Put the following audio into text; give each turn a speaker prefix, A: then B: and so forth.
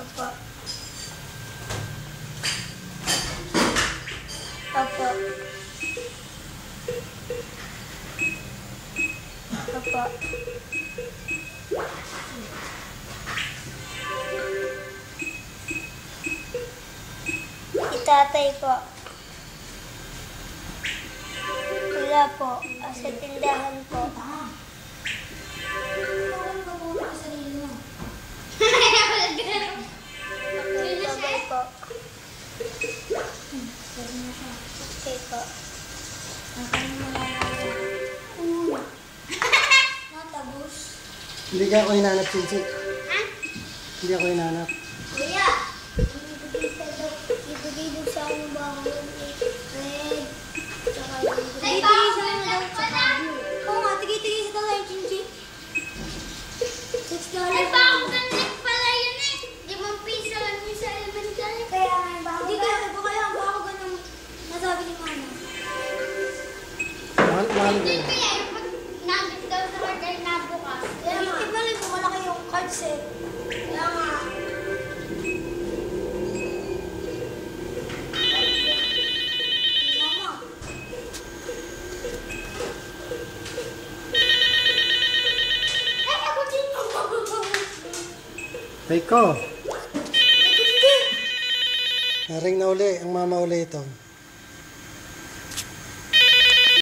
A: Opo. Opo. Opo. Itatay po. Wala po. Sa tindahan po. Babay po. Okay po. Matabos.
B: Hindi ka ako hinanap, Cincy.
A: Ha?
B: Hindi ako hinanap.
A: Kuya! Ibigay daw sa akin ba ako yung red? Tsaka yung tigay sa akin daw tsaka blue. Oo nga, tigay sa talaga yung Cincy. $6.
C: Ay, bakit ganit pala yun eh? 5 piso lang yung sa elementary.
A: Kaya nga ba? Hindi kaya ba kaya ba ako ganun nasabi ni Mama?
B: Mahal ba
C: Hindi
B: yun?
C: kaya yung pag nagit daw sa kagay na bukas.
A: Kaya nga. Hindi pala yung malaki yung cards eh. Kaya nga. Mama.
C: Ay, ako din.
B: Tay ko. Naring na uli. Ang mama uli ito.